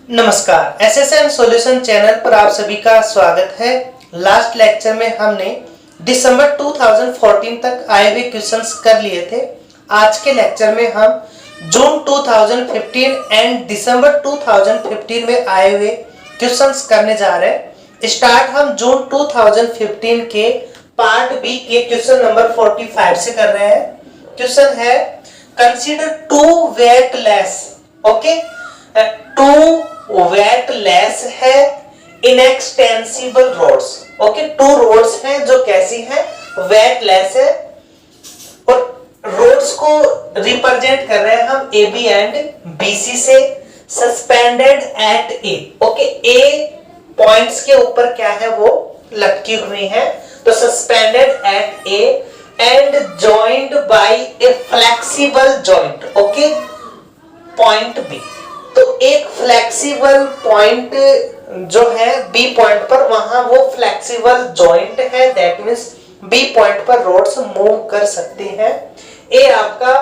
नमस्कार, SSN solution channel पर आप सभी का स्वागत है। लास्ट लेक्चर में हमने दिसंबर 2014 तक आए हुए क्वेश्चंस कर लिए थे। आज के लेक्चर में हम जून 2015 एंड दिसंबर 2015 में आए हुए क्वेश्चंस करने जा रहे हैं। स्टार्ट हम जून 2015 के पार्ट बी के क्वेश्चन नंबर 45 से कर रहे हैं। क्वेश्चन है consider two weightless, okay, two weightless है inextensible rods, okay, two rods हैं जो कैसी हैं, वेटलेस है और रोड्स को रिप्रेजेंट कर रहे हैं हम A B and B C से, suspended at A, okay, A points के ऊपर क्या है वो लटकी हुई है, तो suspended at A and joined by a flexible joint, okay, point B. तो एक फ्लेक्सिबल पॉइंट जो है बी पॉइंट पर, वहां वो फ्लेक्सिबल जॉइंट है, दैट मींस बी पॉइंट पर रोड्स मूव कर सकती हैं। ए आपका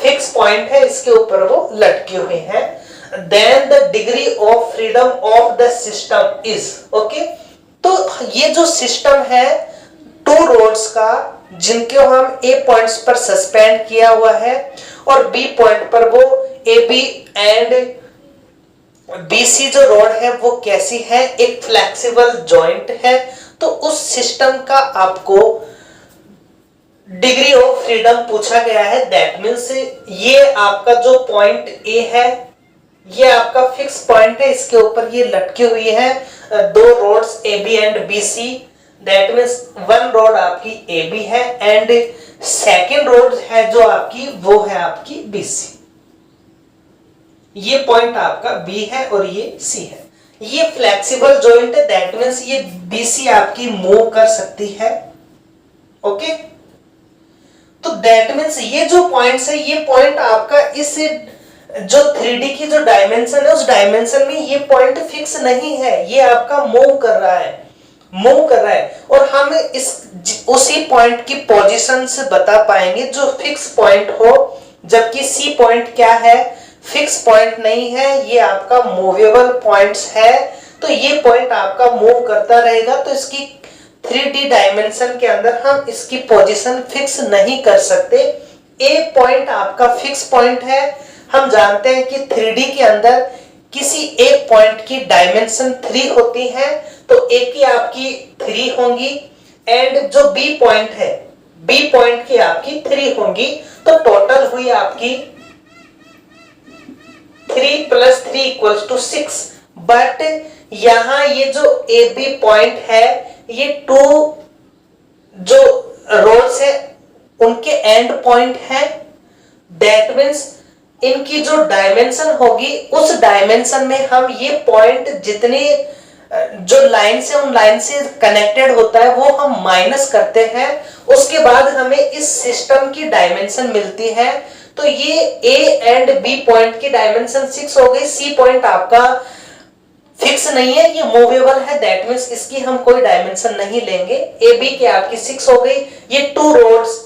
फिक्स पॉइंट है, इसके ऊपर वो लटकी हुई है। Then the degree of freedom of the system is, okay, तो ये जो सिस्टम है टू रोड्स का जिनको हम ए पॉइंट्स पर सस्पेंड किया हुआ है और बी पॉइंट पर वो ए बी एंड बीसी जो रोड है वो कैसी है, एक फ्लेक्सिबल जॉइंट है। तो उस सिस्टम का आपको डिग्री ऑफ फ्रीडम पूछा गया है, दैट मींस ये आपका जो पॉइंट ए है ये आपका फिक्स पॉइंट है, इसके ऊपर ये लटकी हुई है दो rods A B and B C, that means one rod आपकी ए बी है एंड सेकेंड रोड है जो आपकी वो है आपकी बी सी। ये पॉइंट आपका बी है और ये सी है। ये फ्लेक्सिबल जॉइंट है, दैट मींस ये बीसी आपकी मूव कर सकती है, ओके। तो दैट मींस ये जो पॉइंट्स है ये पॉइंट आपका इस जो 3D की जो डायमेंशन है उस डायमेंशन में ये पॉइंट फिक्स नहीं है, ये आपका मूव कर रहा है और हम इस उसी पॉइंट की पोजीशन से बता पाएंगे जो फिक्स पॉइंट हो, जबकि सी पॉइंट क्या है, फिक्स पॉइंट नहीं है, ये आपका मूवेबल पॉइंट्स है। तो ये पॉइंट आपका मूव करता रहेगा, तो इसकी 3D डायमेंशन के अंदर हम इसकी पोजीशन फिक्स नहीं कर सकते। ए पॉइंट आपका फिक्स पॉइंट है, हम जानते हैं कि 3D के अंदर किसी एक पॉइंट की डायमेंशन 3 होती है, तो ए की आपकी 3 होंगी एंड जो बी पॉइंट है बी पॉइंट की आपकी 3 होंगी, तो टोटल हुई आपकी 3 + 3 = 6। बट यहां ये जो ए बी पॉइंट है ये टू जो रोड्स है उनके एंड पॉइंट है, दैट मींस इनकी जो डायमेंशन होगी उस डायमेंशन में हम ये पॉइंट जितने जो लाइन से उन लाइन से कनेक्टेड होता है वो हम माइनस करते हैं, उसके बाद हमें इस सिस्टम की डायमेंशन मिलती है। तो ये ए एंड बी पॉइंट की डायमेंशन 6 हो गई। सी पॉइंट आपका फिक्स नहीं है, ये मूवेबल है, दैट मींस इसकी हम कोई डायमेंशन नहीं लेंगे। ए बी की आपकी 6 हो गई। ये टू रोड्स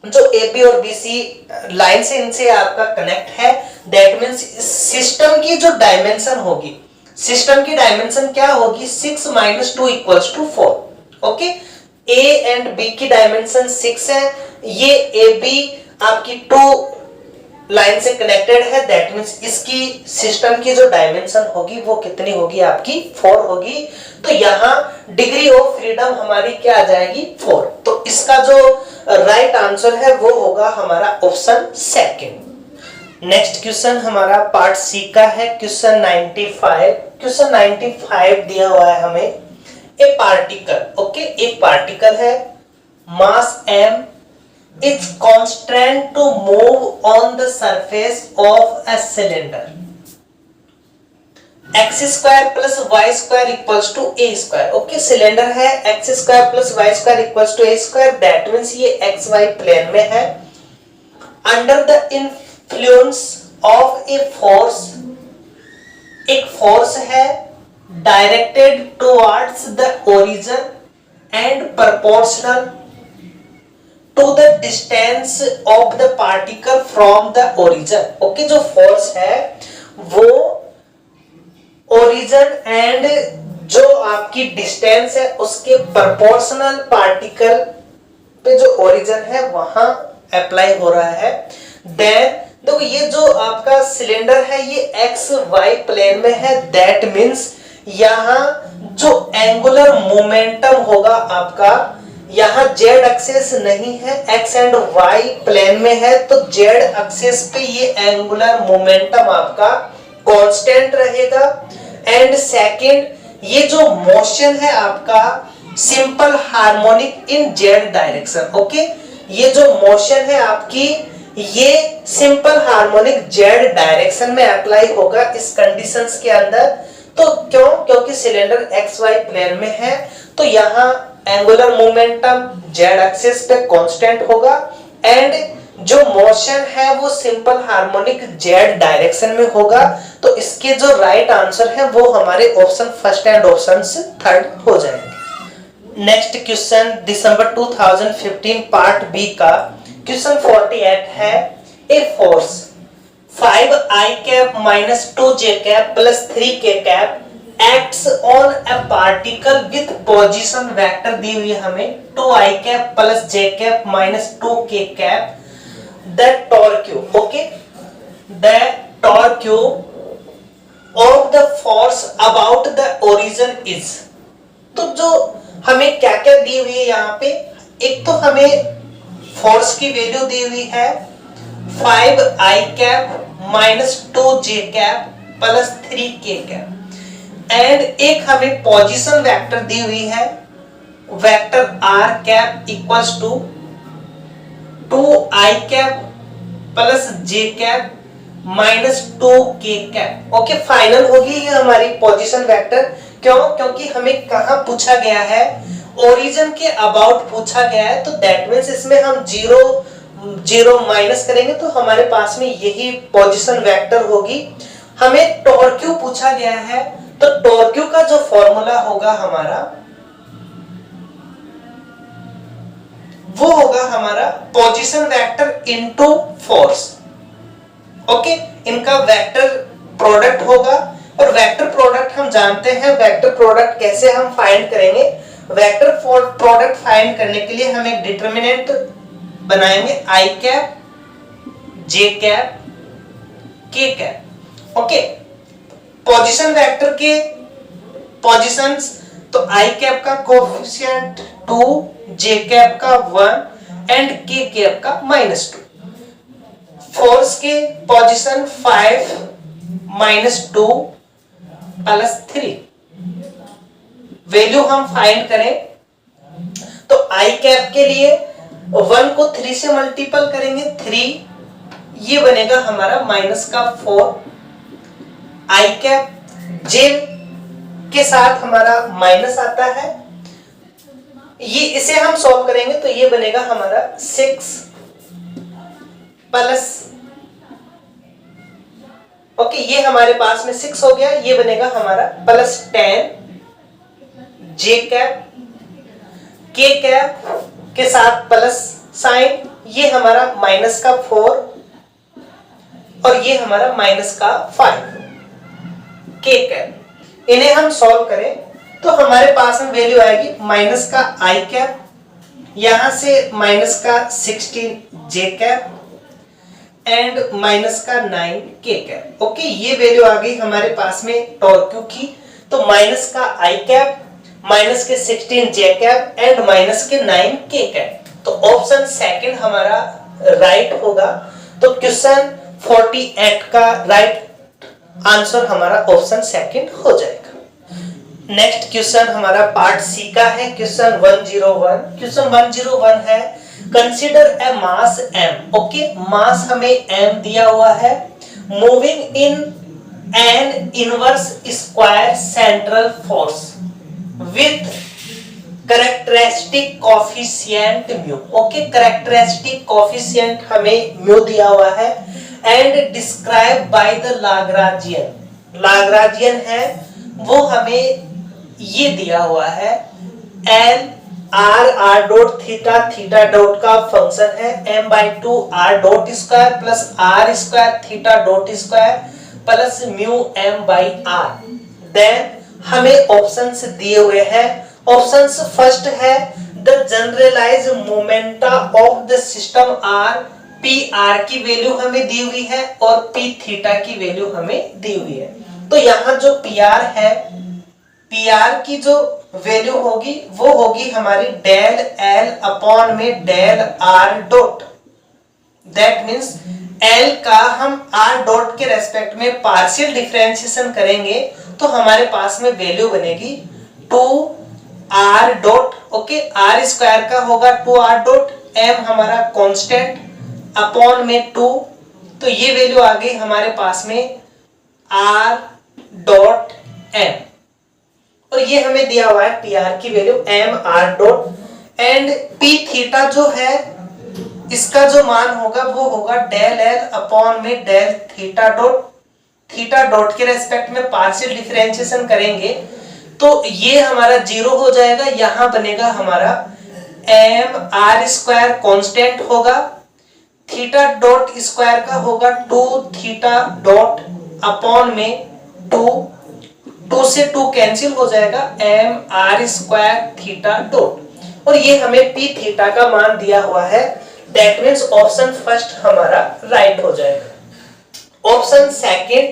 जो ए बी और बी सी लाइन से इनसे आपका कनेक्ट है, दैट मींस सिस्टम की जो डायमेंशन होगी, सिस्टम की डायमेंशन क्या होगी, 6 - 2 = 4, ओके। ए एंड बी की डायमेंशन 6 है, ये ए बी आपकी 2 लाइन से कनेक्टेड है, दैट मींस इसकी सिस्टम की जो डायमेंशन होगी वो कितनी होगी, आपकी 4 होगी। तो यहाँ डिग्री ऑफ फ्रीडम हमारी क्या आ जाएगी, 4। तो इसका जो राइट आंसर है वो होगा हमारा ऑप्शन सेकंड। नेक्स्ट क्वेश्चन हमारा पार्ट सी का है, क्वेश्चन 95। क्वेश्चन 95 दिया हुआ है हमें, ए पार्टिकल, ओके, एक पार्टिकल है, मास m is constant to move on the surface of a cylinder, x² + y² = a², okay. Cylinder है, x² + y² = a², that means ये xy प्लेन में है। Under the influence of a force, एक force है directed towards the origin and proportional to the distance of the particle from the origin, okay. जो force है वो origin and जो आपकी डिस्टेंस है उसके प्रोपोर्शनल पार्टिकल पे जो ओरिजिन है वहां अप्लाई हो रहा है। देन देखो ये जो आपका सिलेंडर है ये एक्स वाई प्लेन में है, दैट मींस यहां जो एंगुलर मोमेंटम होगा आपका, यहां जेड एक्सिस नहीं है, एक्स एंड वाई प्लेन में है, तो जेड एक्सिस पे ये एंगुलर मोमेंटम आपका कांस्टेंट रहेगा। एंड सेकंड, ये जो मोशन है आपका सिंपल हार्मोनिक इन जेड डायरेक्शन। ओके, ये जो मोशन है आपकी ये सिंपल हार्मोनिक जेड डायरेक्शन में अप्लाई होगा इस कंडीशंस के अंदर। तो क्यों? क्योंकि सिलेंडर एक्स वाई प्लेन में है, तो यहां एंगुलर मोमेंटम जेड एक्सिस पे कांस्टेंट होगा एंड जो मोशन है वो सिंपल हार्मोनिक जेड डायरेक्शन में होगा। तो इसके जो राइट आंसर है वो हमारे option first and option third हो जाएंगे। नेक्स्ट क्वेश्चन दिसंबर 2015 पार्ट बी का क्वेश्चन 48 है, a force 5i cap minus 2j cap plus 3k cap acts on a particle with position vector दी हुई है हमें 2i cap plus j cap minus 2k cap, the torque, okay, the torque of the force about the origin is। तो जो हमें क्या क्या दी हुई है यहाँ पे, एक तो हमें फोर्स की वैल्यू दी हुई है 5i cap minus 2j cap plus 3k cap and एक हमें पोजीशन वेक्टर दी हुई है vector r cap equals to 2i cap plus j cap minus 2k cap. Okay, final होगी ये हमारी पोजीशन वेक्टर। क्यों? क्योंकि हमें कहां पूछा गया है, ओरिजिन के अबाउट पूछा गया है, तो दैट मींस इसमें हम जीरो माइनस करेंगे तो हमारे पास में यही पोजीशन वेक्टर होगी। हमें टॉर्क्यू पूछा गया है, तो टॉर्क्यू का जो फॉर्मूला होगा हमारा वो होगा हमारा position vector into force. Okay, इनका वेक्टर प्रोडक्ट होगा और वेक्टर प्रोडक्ट हम जानते हैं, वेक्टर प्रोडक्ट कैसे हम फाइंड करेंगे। वेक्टर प्रोडक्ट फाइंड करने के लिए हम एक डिटरमिनेंट बनाएंगे i cap j cap k cap. Okay, position vector के पोजीशंस, तो i कैप का कोएफिशिएंट 2, j कैप का 1 एंड k कैप का -2। फोर्स के पोजीशन 5 -2 प्लस 3। वैल्यू हम फाइंड करें तो i कैप के लिए 1 को 3 से मल्टीपल करेंगे 3, ये बनेगा हमारा -4। i कैप j के साथ हमारा माइनस आता है, ये इसे हम सॉल्व करेंगे तो ये बनेगा हमारा 6 प्लस, ओके ये हमारे पास में 6 हो गया, ये बनेगा हमारा plus 10 j cap k cap के साथ प्लस साइन, ये हमारा -4 और ये हमारा -5 k कैप। इन्हें हम सॉल्व करें तो हमारे पास में वैल्यू आएगी माइनस का i कैप, यहां से माइनस का 16 j कैप एंड माइनस का 9 k कैप। ओके, ये वैल्यू आ गई हमारे पास में टॉर्क्यू की। तो माइनस का i कैप, माइनस के 16 j कैप एंड माइनस के 9 k कैप। तो ऑप्शन सेकंड हमारा राइट होगा। तो क्वेश्चन 48 का राइट आंसर हमारा ऑप्शन सेकंड हो जाएगा। नेक्स्ट क्वेश्चन हमारा पार्ट सी का है, क्वेश्चन 101। क्वेश्चन 101 है, consider a mass m। Okay, mass हमें m दिया हुआ है, moving in an inverse square central force with characteristic coefficient mu. Okay, characteristic coefficient हमें म्यू दिया हुआ है and describe by the Lagrangian. Lagrangian है वो हमें ये दिया हुआ है, L R R dot theta, theta dot का फंक्शन है m/2 r dot square plus r square theta dot square plus mu m/r। Then हमें ऑप्शंस दिए हुए हैं। ऑप्शंस फर्स्ट है the generalise momenta of the system are, P R की value हमें दी हुई है और पी थीटा की वैल्यू हमें दी हुई है। तो यहां जो पी आर है, पी आर की जो वैल्यू होगी वो होगी हमारी डेल एल अपॉन में del R dot. That means L का हम आर डॉट के रेस्पेक्ट में पार्शियल डिफरेंशिएशन करेंगे तो हमारे पास में वैल्यू बनेगी 2 R dot. Okay, R square का होगा 2 आर डॉट, एम हमारा कांस्टेंट अपॉन में 2, तो ये वैल्यू आ गई हमारे पास में आर डॉट एम, और ये हमें दिया हुआ है पी आर की value M R dot. And P theta जो है इसका जो मान होगा वो होगा डेल एल अपॉन में del theta dot. Theta dot के रेस्पेक्ट में पार्शियल डिफरेंशिएशन करेंगे तो ये हमारा 0 हो जाएगा, यहां बनेगा हमारा एम आर स्क्वायर कांस्टेंट होगा, थीटा डॉट स्क्वायर का होगा 2 थीटा डॉट अपॉन में 2 से 2 कैंसिल हो जाएगा, M R square theta dot, और ये हमें पी थीटा का मान दिया हुआ है। दैट मीन्स ऑप्शन फर्स्ट हमारा राइट हो जाएगा। ऑप्शन सेकंड,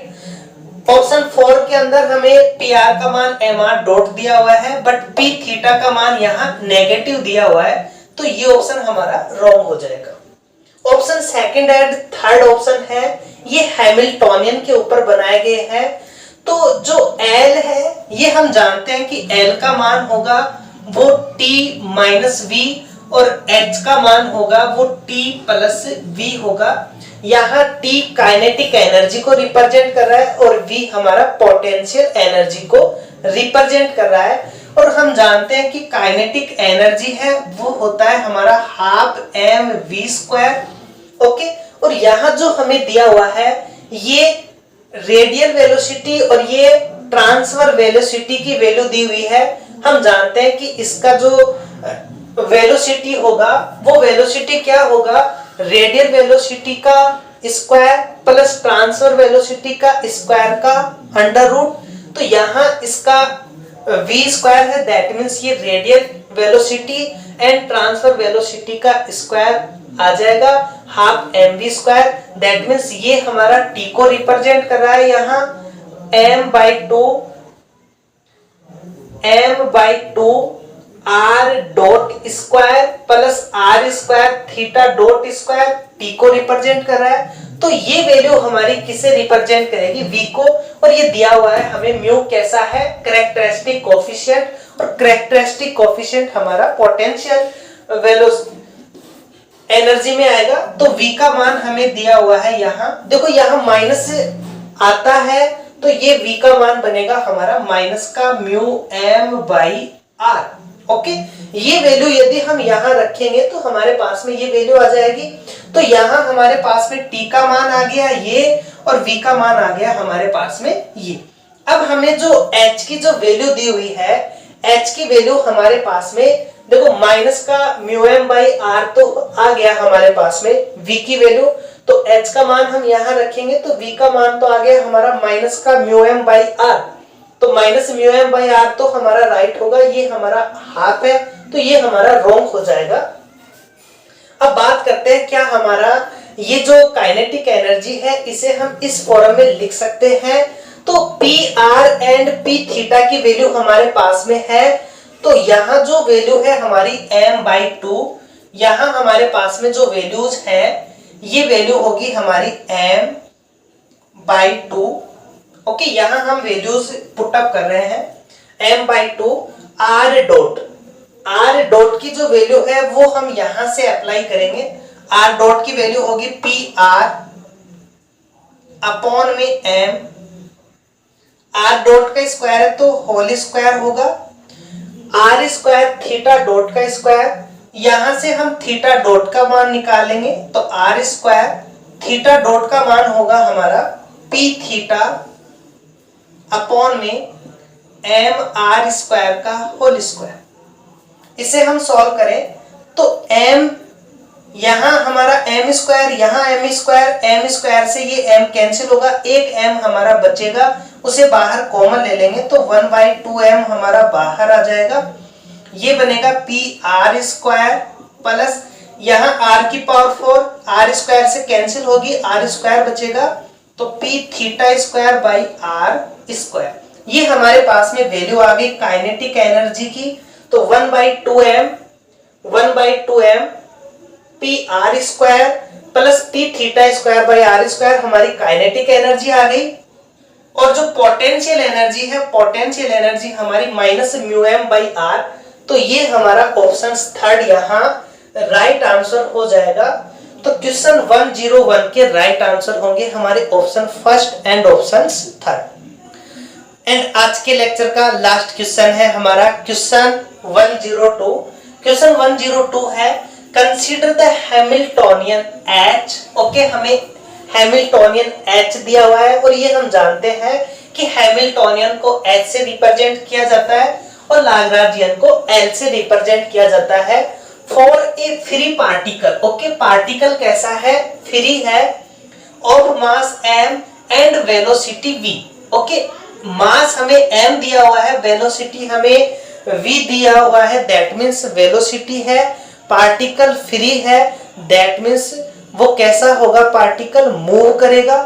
ऑप्शन 4 के अंदर हमें पी आर का मान एम आर डॉट दिया हुआ है बट पी थीटा का मान यहाँ नेगेटिव दिया हुआ है, तो ये ऑप्शन हमारा रॉन्ग हो जाएगा। Option second and third option है ये हैमिल्टोनियन के ऊपर बनाए गए हैं। तो जो L है ये हम जानते हैं कि L का मान होगा वो T माइनस वी और H का मान होगा वो T प्लस V होगा। यहाँ T काइनेटिक एनर्जी को रिप्रेजेंट कर रहा है और V हमारा पोटेंशियल एनर्जी को रिप्रेजेंट कर रहा है, और हम जानते हैं कि काइनेटिक एनर्जी है वो होता है हमारा half M V square. Okay, और यहाँ जो हमें दिया हुआ है ये रेडियल वेलोसिटी और ये ट्रांसफर वेलोसिटी की वैल्यू दी हुई है। हम जानते हैं कि इसका जो वेलोसिटी होगा वो वेलोसिटी क्या होगा, रेडियल वेलोसिटी का स्क्वायर प्लस ट्रांसफर वेलोसिटी का स्क्वायर का अंडर रूट। तो यहाँ इसका v स्क्वायर है, दैट मीन्स ये radial velocity and transfer velocity का स्क्वायर आ जाएगा half M V square. That means ये हमारा t को रिप्रेजेंट कर रहा है यहाँ m/2 r dot square plus r square theta dot square t को रिप्रेजेंट कर रहा है। तो ये वैल्यू हमारी किसे रिप्रेजेंट करेगी, v को, और ये दिया हुआ है हमें म्यू कैसा है, कैरेक्टरिस्टिक कोएफिशिएंट, और कैरेक्टरिस्टिक कोएफिशिएंट हमारा पोटेंशियल वेलोसिटी एनर्जी में आएगा। तो v का मान हमें दिया हुआ है यहाँ, देखो यहाँ माइनस आता है तो ये v का मान बनेगा हमारा माइनस का mu m by r। Okay, ये वैल्यू यदि हम यहाँ रखेंगे तो हमारे पास में ये वैल्यू आ जाएगी। तो यहाँ हमारे पास में t का मान आ गया ये और v का मान आ गया हमारे पास में ये। अब हमें जो h की जो वैल्यू दी हुई है, h की वैल्यू हमारे पास में देखो माइनस का म्यू एम बाई आर तो आ गया हमारे पास में v की वैल्यू, तो h का मान हम यहाँ रखेंगे तो v का मान तो आ गया हमारा माइनस का म्यू एम बाई आर। तो minus mu M by R तो हमारा राइट होगा, ये हमारा हाफ है तो ये हमारा रॉन्ग हो जाएगा। अब बात करते हैं क्या हमारा ये जो काइनेटिक एनर्जी है इसे हम इस फॉर्म में लिख सकते हैं। तो P R and P theta की वैल्यू हमारे पास में है, तो यहाँ जो वैल्यू है हमारी m/2, यहाँ हमारे पास में जो वैल्यूज है ये वैल्यू होगी हमारी m/2। ओके, यहाँ हम वैल्यूज पुट अप कर रहे हैं m/2 r डॉट की जो वैल्यू है वो हम यहां से अप्लाई करेंगे। r डॉट की वैल्यू होगी पी आर अपॉन में m, r डॉट का स्क्वायर है तो होल स्क्वायर होगा, r स्क्वायर थीटा डॉट का स्क्वायर, यहां से हम थीटा डॉट का मान निकालेंगे तो r स्क्वायर थीटा डॉट का मान होगा हमारा p थीटा अपॉन में m r स्क्वायर का होल स्क्वायर। इसे हम सॉल्व करें तो m यहाँ हमारा एम स्क्वायर, यहाँ एम स्क्वायर से ये एम कैंसिल होगा, एक एम हमारा बचेगा, उसे बाहर कॉमन ले लेंगे तो 1/2m हमारा बाहर आ जाएगा। ये बनेगा पी आर स्क्वायर प्लस यहाँ r की पावर 4, आर स्क्वायर से कैंसिल होगी, आर स्क्वायर बचेगा तो P theta square by R square. ये हमारे पास में वैल्यू आ गई काइनेटिक एनर्जी की। तो 1/2m P R square plus P theta square by R square हमारी काइनेटिक एनर्जी आ गई। और जो पोटेंशियल एनर्जी है, पोटेंशियल एनर्जी हमारी minus mu M by R. तो ये हमारा ऑप्शन थर्ड यहाँ राइट आंसर हो जाएगा। तो क्वेश्चन 101 के राइट आंसर होंगे हमारे option first and option third. And आज के लेक्चर का लास्ट क्वेश्चन है हमारा क्वेश्चन 102। क्वेश्चन 102 है consider the Hamiltonian H। Okay, हमें हैमिल्टोनियन H दिया हुआ है और ये हम जानते हैं कि हैमिल्टोनियन को H से रिप्रेजेंट किया जाता है और लाग्रांजियन को L से रिप्रेजेंट किया जाता है for a free particle. Okay, particle कैसा है? फ्री है, of mass m and velocity v। Okay, mass हमें m दिया हुआ है, वेलोसिटी हमें v दिया हुआ है, दैट मीन्स वेलोसिटी है। पार्टिकल फ्री है, दैट मीन्स वो कैसा होगा? पार्टिकल मूव करेगा।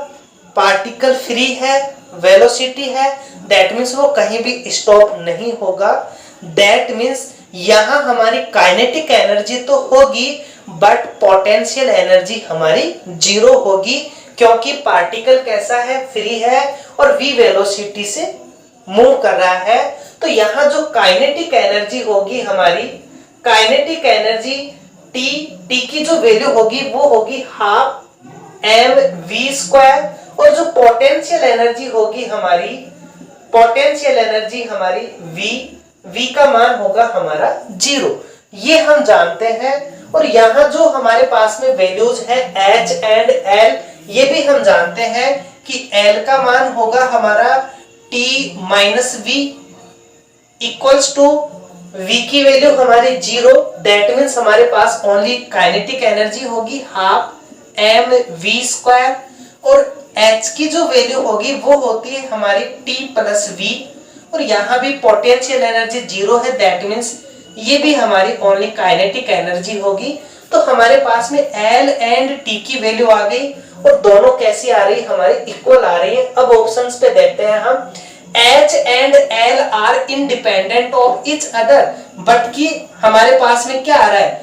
पार्टिकल फ्री है, वेलोसिटी है, दैट मीन्स वो कहीं भी स्टॉप नहीं होगा। दैट मीन्स यहाँ हमारी काइनेटिक एनर्जी तो होगी बट पोटेंशियल एनर्जी हमारी जीरो होगी, क्योंकि पार्टिकल कैसा है? फ्री है और v वेलोसिटी से मूव कर रहा है। तो यहाँ जो काइनेटिक एनर्जी होगी हमारी, काइनेटिक एनर्जी t की जो वैल्यू होगी वो होगी हाफ एम वी स्क्वायर। और जो पोटेंशियल एनर्जी होगी हमारी, पोटेंशियल एनर्जी हमारी v का मान होगा हमारा 0। ये हम जानते हैं। और यहाँ जो हमारे पास में वैल्यूज है h एंड l, ये भी हम जानते हैं कि l का मान होगा हमारा t minus V equals to v की वैल्यू हमारी 0। दैट मीन्स हमारे पास ओनली काइनेटिक एनर्जी होगी हाफ एम वी स्क्वायर और h की जो वैल्यू होगी वो होती है हमारी t प्लस v। और यहाँ भी पोटेंशियल एनर्जी 0 है, दैट मीन्स ये भी हमारी ओनली काइनेटिक एनर्जी होगी। तो हमारे पास में L एंड T की वैल्यू आ गई और दोनों कैसी आ रही? हमारी इक्वल आ रही है। अब ऑप्शंस पे देखते हैं हम। H and L are independent of each other, but की हमारे पास में क्या आ रहा है?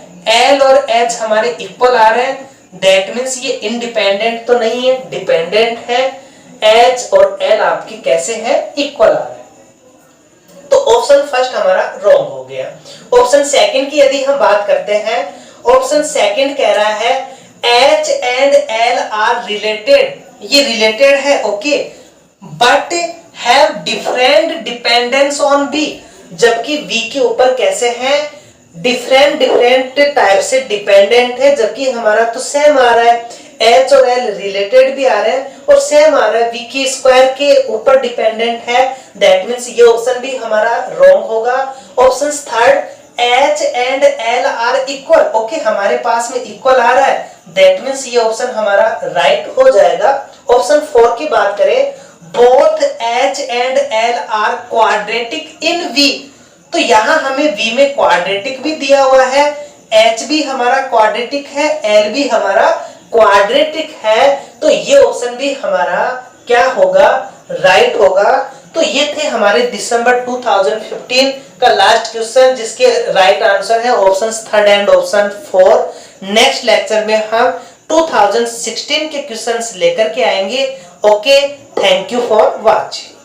L और H हमारे इक्वल आ रहे हैं, दैट मीन्स ये इंडिपेंडेंट तो नहीं है, डिपेंडेंट है। H और L आपकी कैसे है? इक्वल आ रहे हैं। तो ऑप्शन फर्स्ट हमारा रॉन्ग हो गया। ऑप्शन सेकंड की यदि हम बात करते हैं, ऑप्शन सेकंड कह रहा है H and L are related. ये रिलेटेड है, okay, but have different dependence on V। जबकि V के ऊपर कैसे हैं? डिफरेंट टाइप से डिपेंडेंट है, जबकि हमारा तो सेम आ रहा है। H और L रिलेटेड भी आ रहे हैं और सेम आ रहा है, V के स्क्वायर के ऊपर डिपेंडेंट है। दैट मीन्स ये ऑप्शन भी हमारा रॉन्ग होगा। Option third H and L are equal. Okay, हमारे पास में इक्वल आ रहा है, दैट मीन्स ये ऑप्शन हमारा राइट हो जाएगा। ऑप्शन 4 की बात करें, both H and L are quadratic in V। तो यहाँ हमें V में क्वाड्रेटिक भी दिया हुआ है, H भी हमारा क्वाड्रेटिक है, L भी हमारा क्वाड्रेटिक है। तो ये ऑप्शन भी हमारा क्या होगा? राइट होगा। तो ये थे हमारे दिसंबर 2015 का लास्ट क्वेश्चन, जिसके राइट आंसर है option third and option 4। Next lecture में हम 2016 के क्वेश्चंस लेकर के आएंगे। Okay, thank you for watching.